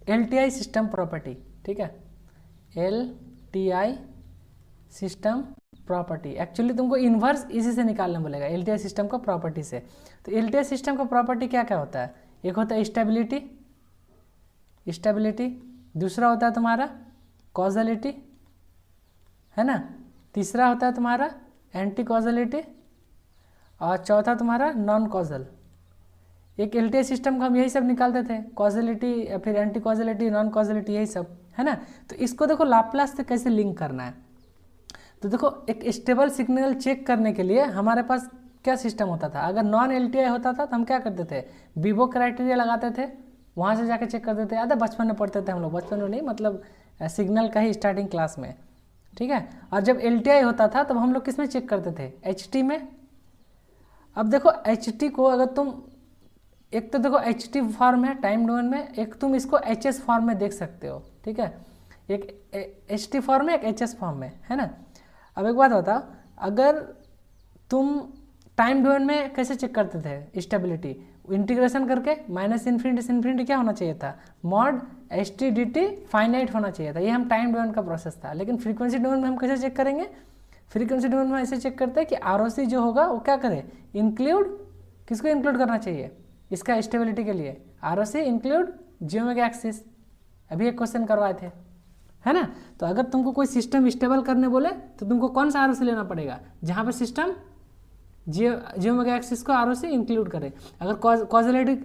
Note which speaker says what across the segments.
Speaker 1: LTI system property, ठीक है, LTI system property. Actually तुमको इन्वर्स इसी से निकालना बोलेगा, LTI सिस्टम का प्रॉपर्टी से। तो LTI सिस्टम का प्रॉपर्टी क्या क्या होता है? एक होता है स्टेबिलिटी, दूसरा होता है तुम्हारा कॉजलिटी, है ना, तीसरा होता है तुम्हारा एंटी कॉजलिटी, और चौथा तुम्हारा नॉन कॉजल। एक LTI सिस्टम का हम यही सब निकालते थे, कॉजलिटी या फिर एंटी कॉजलिटी, नॉन कॉजलिटी, यही सब, है ना। तो इसको देखो लाप्लास से कैसे लिंक करना है। तो देखो एक स्टेबल सिग्नल चेक करने के लिए हमारे पास क्या सिस्टम होता था? अगर नॉन LTI होता था तो हम क्या करते थे? बीबो क्राइटेरिया लगाते थे, वहाँ से जाके चेक करते थे। याद है बचपन में पढ़ते थे हम लोग, बचपन में नहीं मतलब सिग्नल का ही स्टार्टिंग क्लास में, ठीक है। और जब LTI होता था तब हम लोग किस में चेक करते थे? HT में। अब देखो HT को अगर तुम, एक तो देखो HT फॉर्म है टाइम डोमेन में, एक तुम इसको HS फॉर्म में देख सकते हो, ठीक है। एक HT फॉर्म है, एक HS फॉर्म में, है ना। अब एक बात बताओ, अगर तुम टाइम डोमेन में कैसे चेक करते थे स्टेबिलिटी? इंटीग्रेशन करके माइनस इन्फिनिटी से इन्फिनिटी क्या होना चाहिए था? मॉड HT dt फाइनाइट होना चाहिए था। ये हम टाइम डोमेन का प्रोसेस था। लेकिन फ्रीक्वेंसी डोमेन में हम कैसे चेक करेंगे? फ्रीक्वेंसी डोमेन में ऐसे चेक करते हैं कि ROC जो होगा वो क्या करे? इंक्लूड, किसको इंक्लूड करना चाहिए इसका स्टेबिलिटी के लिए? ROC include geometric axis. अभी एक क्वेश्चन करवाए थे, है ना। तो अगर तुमको कोई सिस्टम स्टेबल करने बोले तो तुमको कौन सा ROC लेना पड़ेगा? जहाँ पर सिस्टम जियोमेट्रिक एक्सिस को ROC इंक्लूड करे। अगर कॉजलिटी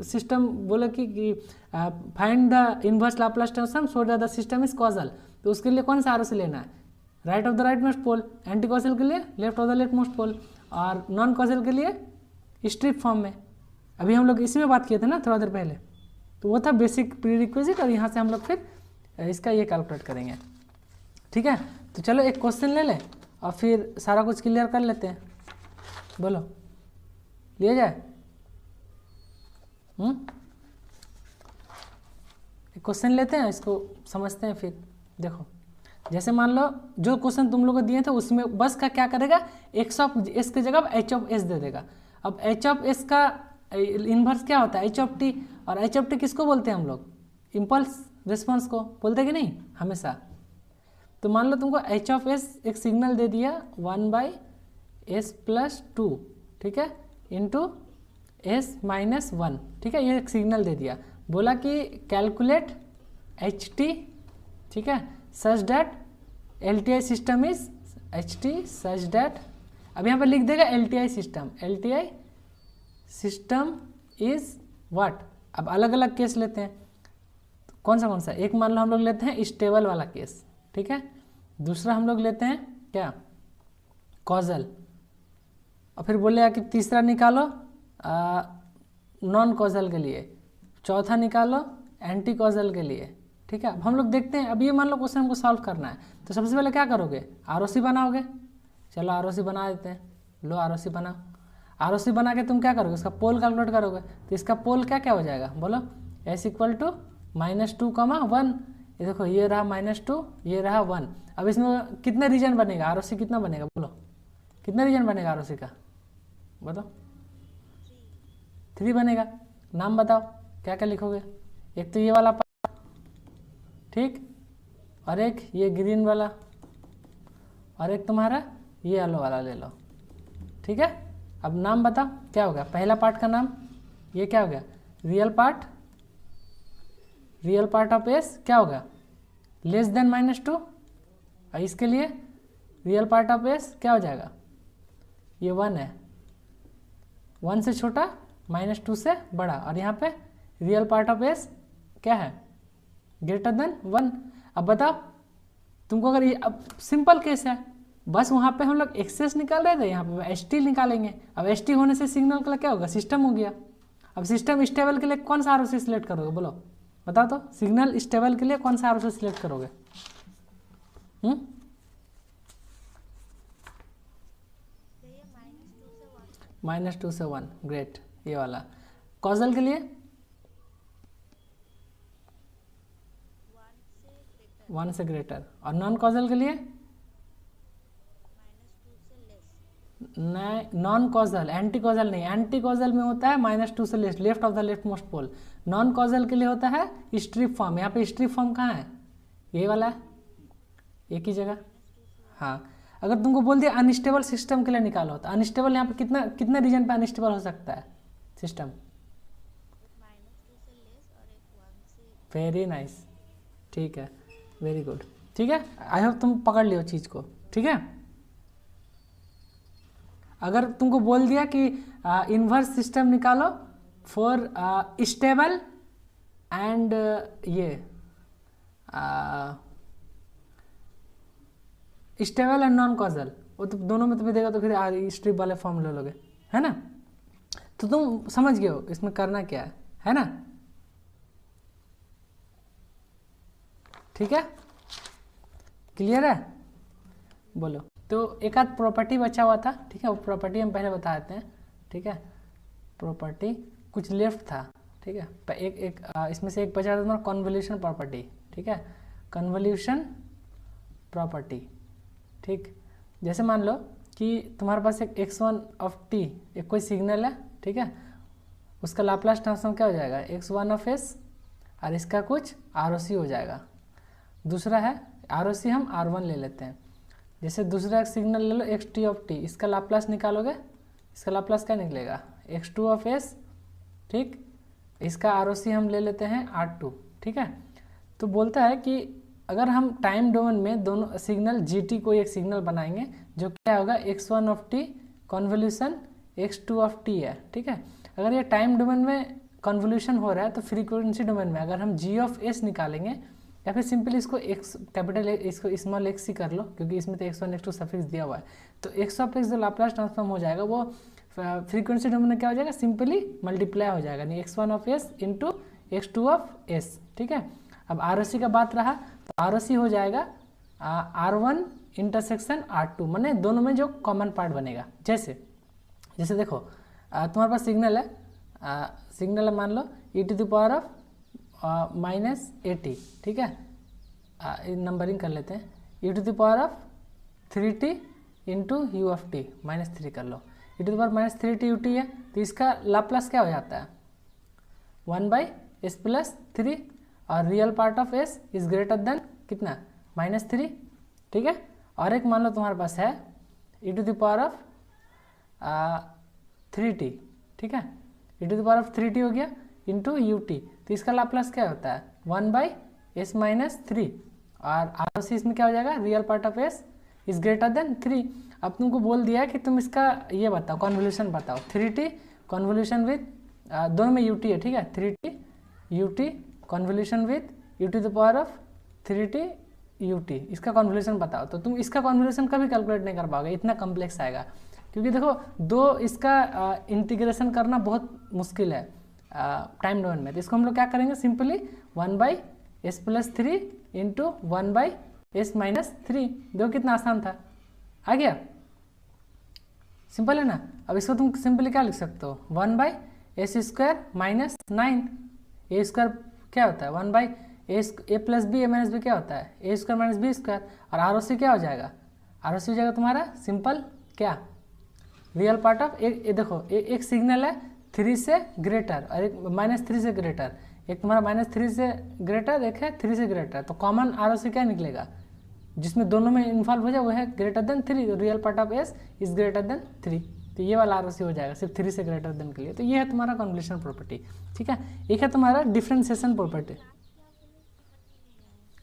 Speaker 1: सिस्टम बोले कि find the inverse Laplace transform so that the system is causal, तो उसके लिए कौन सा ROC लेना है? Right of the rightmost pole. Anti causal के लिए left of the leftmost pole, और नॉन कॉजल के लिए स्ट्रिप फॉर्म में। अभी हम लोग इसी में बात किए थे ना थोड़ा देर पहले। तो वो था बेसिक प्री रिक्विजिट, और यहाँ से हम लोग फिर इसका ये कैलकुलेट करेंगे, ठीक है। तो चलो एक क्वेश्चन ले लें और फिर सारा कुछ क्लियर कर लेते हैं। बोलो, लिया जाए? एक क्वेश्चन लेते हैं, इसको समझते हैं फिर। देखो जैसे मान लो जो क्वेश्चन तुम लोगों को दिए थे उसमें बस का क्या करेगा? x ऑफ s की जगह h ऑफ s दे देगा। अब h ऑफ s का इन्वर्स क्या होता है? h of t। और h ऑफ t किसको बोलते हैं हम लोग? इम्पल्स रिस्पॉन्स को बोलते कि नहीं हमेशा। तो मान लो तुमको h ऑफ s एक सिग्नल दे दिया 1/s+2, ठीक है, इंटू s-1, ठीक है, ये एक सिग्नल दे दिया। बोला कि कैलकुलेट HT, ठीक है, such that LTI system is HT such that, अब यहाँ पर लिख देगा LTI सिस्टम इज व्हाट। अब अलग अलग केस लेते हैं, कौन सा? एक मान लो हम लोग लेते हैं स्टेबल वाला केस, ठीक है। दूसरा हम लोग लेते हैं क्या? कॉजल। और फिर बोलेगा कि तीसरा निकालो नॉन कॉजल के लिए, चौथा निकालो एंटी कॉजल के लिए, ठीक है। अब हम लोग देखते हैं। अब ये मान लो क्वेश्चन हमको सॉल्व करना है, तो सबसे पहले क्या करोगे? ROC बनाओगे। चलो ROC बना देते हैं। लो ROC बनाओ। ROC बना के तुम क्या करोगे? उसका पोल कैलकुलेट करोगे। तो इसका पोल क्या क्या हो जाएगा? बोलो, S = -2, 1। ये देखो, ये रहा -2, ये रहा 1। अब इसमें कितने रीजन बनेगा? ROC कितना बनेगा? बोलो, कितना रीजन बनेगा ROC का? बताओ। 3 बनेगा। नाम बताओ क्या क्या लिखोगे? एक तो ये वाला पार्ट, ठीक, और एक ये ग्रीन वाला, और एक तुम्हारा ये येलो वाला ले लो, ठीक है। अब नाम बताओ क्या हो गया? पहला पार्ट का नाम ये क्या हो गया? रियल पार्ट ऑफ S क्या होगा? Less than -2। और इसके लिए रियल पार्ट ऑफ S क्या हो जाएगा? ये 1 है, 1 से छोटा, -2 से बड़ा, और यहाँ पे रियल पार्ट ऑफ S क्या है? Greater than 1। अब बताओ तुमको, अगर ये अब सिंपल केस है, बस वहाँ पे हम लोग एक्सेस निकाल रहे थे, यहाँ पे HT निकालेंगे। अब HT होने से सिग्नल का क्या होगा? सिस्टम हो गया। अब सिस्टम स्टेबल के लिए कौन सा ROC सिलेक्ट करोगे? बोलो, बताओ तो। सिग्नल स्टेबल के लिए कौन सा ROC सिलेक्ट करोगे? -2 से 1, ग्रेट, ये वाला। कॉजल के लिए 1 से ग्रेटर, और नॉन कॉजल के लिए नॉन कॉजल, एंटी कॉजल नहीं, एंटी कॉजल में होता है -2 से left of the leftmost pole. Non causal के लिए होता है स्ट्रिप फॉर्म। यहाँ पे स्ट्रिप फॉर्म कहाँ है, ये वाला है, एक ही जगह। हाँ, अगर तुमको बोल दिया अनस्टेबल सिस्टम के लिए निकालो, तो अनस्टेबल यहाँ पे कितना कितना रीजन पे अनस्टेबल हो सकता है सिस्टम? वेरी नाइस, ठीक है, वेरी गुड, ठीक है। आई होप तुम पकड़ लियो चीज़ को, ठीक है। अगर तुमको बोल दिया कि इन्वर्स सिस्टम निकालो फॉर स्टेबल एंड ये स्टेबल एंड नॉन कॉजल, वो तो दोनों में तुम्हें देगा, तो फिर स्ट्रिप वाले फॉर्म ले लोगे, है ना। तो तुम समझ गए हो इसमें करना क्या है ना, ठीक है, क्लियर है, बोलो। तो एक आध प्रॉपर्टी बचा हुआ था, ठीक है, वो प्रॉपर्टी हम पहले बता देते हैं, ठीक है। प्रॉपर्टी कुछ लेफ्ट था, ठीक है, इसमें से एक बचा था तुम्हारा कन्वोल्यूशन प्रॉपर्टी, ठीक है, कन्वोल्यूशन प्रॉपर्टी, ठीक। जैसे मान लो कि तुम्हारे पास एक x1 ऑफ t एक कोई सिग्नल है, ठीक है, उसका लाप्लास ट्रांसफॉर्म क्या हो जाएगा, x1 ऑफ s, और इसका कुछ ROC हो जाएगा। दूसरा है ROC हम R1 ले लेते हैं। जैसे दूसरा एक सिग्नल ले लो xt ऑफ t, इसका लाप्लास निकालोगे, इसका लाप्लास क्या निकलेगा, x2 ऑफ s, ठीक, इसका ROC हम ले लेते हैं R2, ठीक है। तो बोलता है कि अगर हम टाइम डोमेन में दोनों सिग्नल GT को एक सिग्नल बनाएंगे जो क्या होगा x1 of t convolution x2 of t है, ठीक है। अगर ये टाइम डोमेन में कन्वोल्यूशन हो रहा है तो फ्रीक्वेंसी डोमेन में अगर हम g ऑफ s निकालेंगे, या फिर सिंपली इसको x कैपिटल इसको स्मॉल x ही कर लो, क्योंकि इसमें तो x1 x2 सफिक्स दिया हुआ है। तो x ऑफ x जो लाप्लास ट्रांसफॉर्म हो जाएगा वो फ्रीक्वेंसी डोमेन में क्या हो जाएगा, सिंपली मल्टीप्लाई हो जाएगा, नहीं x1 of s into x2 of s, ठीक है। अब ROC का बात रहा, तो ROC हो जाएगा R1 इंटरसेक्शन R2, माने दोनों में जो कॉमन पार्ट बनेगा। जैसे देखो तुम्हारे पास सिग्नल है, सिग्नल है मान लो e⁻⁻⁻, ठीक है, नंबरिंग कर लेते हैं, e⁻3t into u of t -3 कर लो, e⁻3t ut है, तो इसका लाप्लास क्या हो जाता है 1/s + 3, और real part of s is greater than कितना -3, ठीक है। और एक मान लो तुम्हारे पास है e⁻3t, ठीक है, e⁻3t हो गया इंटू ut, तो इसका लाप्लास क्या होता है 1/s - 3, और ROC इसमें क्या हो जाएगा, real part of s is greater than 3। अब तुमको बोल दिया कि तुम इसका ये बताओ, कन्वोल्यूशन बताओ, 3t कन्वोल्यूशन विथ दोनों में ut है, ठीक है, 3t ut convolution with e⁻3t ut, इसका कन्वोल्यूशन बताओ। तो तुम इसका कन्वोल्यूशन कभी कैलकुलेट नहीं कर पाओगे, इतना कम्प्लेक्स आएगा, क्योंकि देखो दो इसका इंटीग्रेशन करना बहुत मुश्किल है टाइम डोमेन में। तो इसको हम लोग क्या करेंगे, सिंपली 1/s + 3 इंटू 1/s - 3, देखो कितना आसान था, आ गया, सिंपल है ना। अब इसको तुम सिंपली क्या लिख सकते हो, 1/s² - 9, a² क्या होता है 1/a + b, a - b क्या होता है a² - b², और ROC क्या हो जाएगा, ROC हो जाएगा तुम्हारा सिंपल क्या, रियल पार्ट ऑफ देखो एक सिग्नल है 3 से ग्रेटर और एक -3 से ग्रेटर, एक तुम्हारा -3 से ग्रेटर, एक है 3 से ग्रेटर, तो कॉमन ROC क्या निकलेगा जिसमें दोनों में इन्वॉल्व हो जाए, वो है greater than 3, real part of s is greater than 3, तो ये वाला ROC हो जाएगा सिर्फ 3 से ग्रेटर देन के लिए। तो ये है तुम्हारा कन्वोल्यूशन प्रॉपर्टी, ठीक है। एक है तुम्हारा डिफरेंशिएशन प्रॉपर्टी,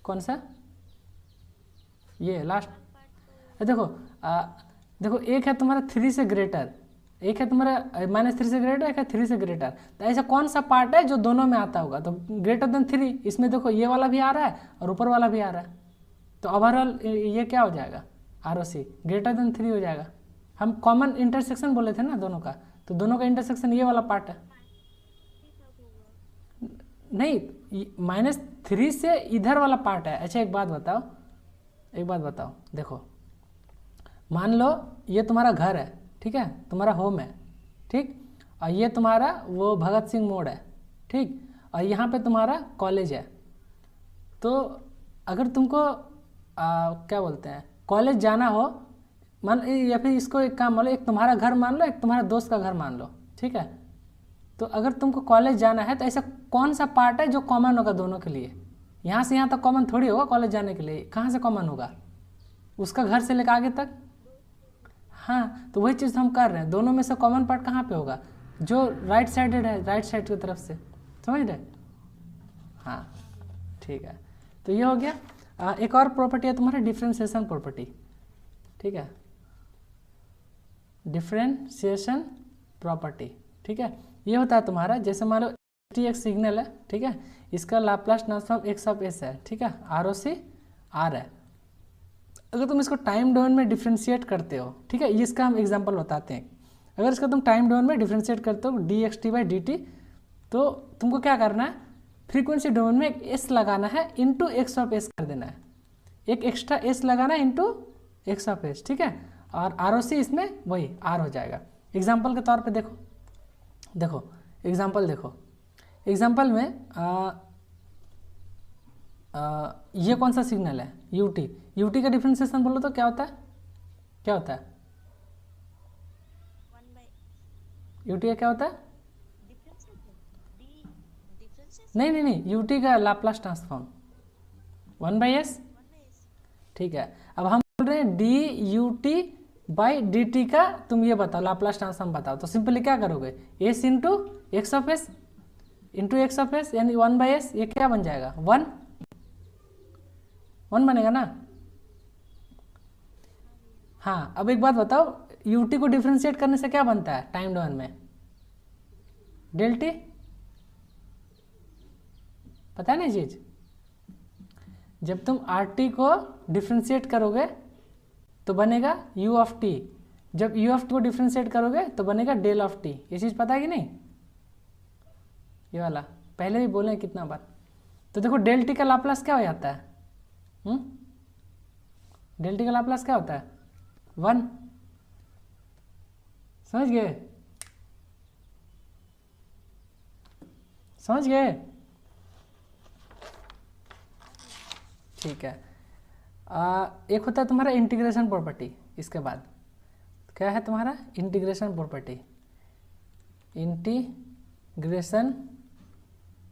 Speaker 1: कौन सा, ये लास्ट, देखो देखो एक है तुम्हारा 3 से ग्रेटर, एक है तुम्हारा -3 से ग्रेटर, एक है 3 से ग्रेटर, तो ऐसा कौन सा पार्ट है जो दोनों में आता होगा, तो ग्रेटर देन 3, इसमें देखो ये वाला भी आ रहा है और ऊपर वाला भी आ रहा है, तो ओवरऑल ये क्या हो जाएगा ROC ग्रेटर देन 3 हो जाएगा। हम कॉमन इंटरसेक्शन बोले थे ना दोनों का, तो दोनों का इंटरसेक्शन ये वाला पार्ट है, नहीं -3 से इधर वाला पार्ट है। अच्छा एक बात बताओ, देखो मान लो ये तुम्हारा घर है, ठीक है, तुम्हारा होम है, ठीक, और ये तुम्हारा वो भगत सिंह मोड़ है, ठीक, और यहाँ पे तुम्हारा कॉलेज है। तो अगर तुमको क्या बोलते हैं कॉलेज जाना हो मान या फिर इसको एक काम मान लो, एक तुम्हारा घर मान लो, एक तुम्हारा दोस्त का घर मान लो, ठीक है। तो अगर तुमको कॉलेज जाना है तो ऐसा कौन सा पार्ट है जो कॉमन होगा दोनों के लिए? यहाँ से यहाँ तक कॉमन थोड़ी होगा कॉलेज जाने के लिए, कहाँ से कॉमन होगा? उसका घर से लेकर आगे तक। हाँ, तो वही चीज़ हम कर रहे हैं, दोनों में से कॉमन पार्ट कहाँ पे होगा? जो राइट साइडेड है, राइट साइड की तरफ से, समझ रहे? हाँ ठीक है, तो ये हो गया। एक और प्रॉपर्टी है तुम्हारा डिफ्रेंशिएशन प्रॉपर्टी, ठीक है, डिफ्रेंशिएशन प्रॉपर्टी, ठीक है। ये होता है तुम्हारा, जैसे मान लो टी एक सिग्नल है, ठीक है, इसका Laplace transform X of S है, ठीक है, आर ओ सी आर है। अगर तुम इसको टाइम डोमेन में डिफ्रेंशिएट करते हो, ठीक है, इसका हम एग्जांपल बताते हैं। अगर इसका तुम टाइम डोमेन में डिफ्रेंशिएट करते हो D x T by D T, तो तुमको क्या करना है, फ्रीक्वेंसी डोमेन में एक एस लगाना है, इंटू एक्स ऑफ एस कर देना है, एक एक्स्ट्रा एस लगाना है इंटू एक्स ऑफ एस, ठीक है, और आर ओ सी इसमें वही आर हो जाएगा। एग्जाम्पल के तौर पे देखो, देखो एग्जाम्पल देखो, एग्जाम्पल में ये कौन सा सिग्नल है, यूटी, यूटी का डिफ्रेंशिएशन बोलो तो क्या होता है, क्या होता है? यूटी का क्या होता है? नहीं नहीं नहीं, यूटी का लाप्लास ट्रांसफॉर्म 1/s, ठीक है। अब हम बोल रहे हैं D U T by D T का तुम ये बताओ लाप्लास ट्रांसफॉर्म बताओ, तो सिंपली क्या करोगे, S into x of S into x of S यानी 1/s, ये क्या बन जाएगा, 1 बनेगा ना। हाँ, अब एक बात बताओ, यूटी को डिफ्रेंशिएट करने से क्या बनता है टाइम डोमेन में, डेल टी, पता है ना चीज? जब तुम आर टी को डिफ्रेंशिएट करोगे तो बनेगा यू ऑफ टी, जब यू ऑफ टी को डिफ्रेंशिएट करोगे तो बनेगा डेल ऑफ टी, ये चीज पता है कि नहीं? ये वाला पहले भी बोले कितना बार। तो देखो डेल टी का लाप्लास क्या हो जाता है, डेल टी का लाप्लास क्या होता है, 1, समझ गए, समझ गए, ठीक है। एक होता है तुम्हारा इंटीग्रेशन प्रॉपर्टी, इसके बाद क्या है तुम्हारा इंटीग्रेशन प्रॉपर्टी, इंटीग्रेशन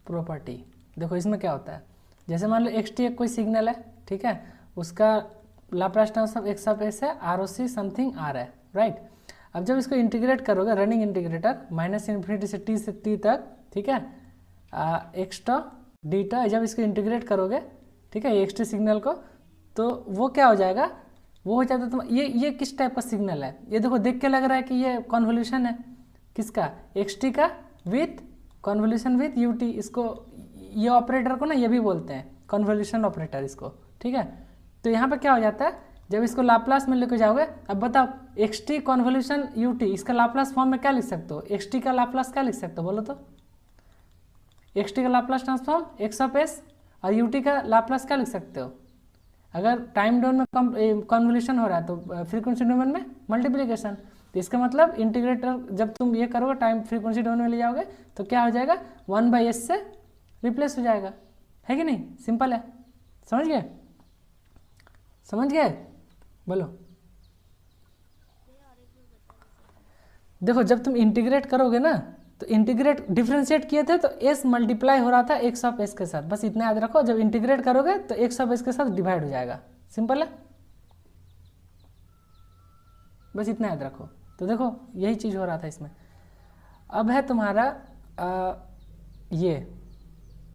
Speaker 1: प्रॉपर्टी। देखो इसमें क्या होता है, जैसे मान लो एक्स टी एक कोई सिग्नल है, ठीक है, उसका Laplace transform X of S है, R O C something R है, राइट। अब जब इसको इंटीग्रेट करोगे रनिंग इंटीग्रेटर -∞ से टी तक, ठीक है, एक्सटा डीटा, जब इसको इंटीग्रेट करोगे, ठीक है, एक्स टी सिग्नल को, तो वो क्या हो जाएगा, वो हो जाता है तुम ये किस टाइप का सिग्नल है, ये देखो देख के लग रहा है कि ये कॉन्वोल्यूशन है, किसका, एक्स टी का with convolution with U T, इसको ये ऑपरेटर को ना ये भी बोलते हैं कॉन्वोल्यूशन ऑपरेटर इसको, ठीक है। तो यहाँ पे क्या हो जाता है, जब इसको लाप्लास में लेके जाओगे, अब बताओ x T convolution U T, इसका लाप्लास फॉर्म में क्या लिख सकते हो, एक्स टी का लाप्लास क्या लिख सकते हो बोलो तो, एक्स टी का Laplace transform X of S, और यू टी का लाप्लास क्या लिख सकते हो, अगर टाइम डोमेन में कॉन्वोल्यूशन हो रहा है तो फ्रीक्वेंसी डोमेन में मल्टीप्लिकेशन, तो इसका मतलब इंटीग्रेटर जब तुम ये करोगे टाइम फ्रीक्वेंसी डोमेन में ले जाओगे तो क्या हो जाएगा, 1/s से रिप्लेस हो जाएगा, है कि नहीं, सिंपल है, समझ गए, समझ गए, बोलो। देखो जब तुम इंटीग्रेट करोगे ना, तो इंटीग्रेट डिफ्रेंशिएट किए थे तो एस मल्टीप्लाई हो रहा था एक्स ऑफ एस के साथ, बस इतना याद रखो, जब इंटीग्रेट करोगे तो एक्स ऑफ एस के साथ डिवाइड हो जाएगा, सिंपल है, बस इतना याद रखो। तो देखो यही चीज़ हो रहा था इसमें। अब है तुम्हारा ये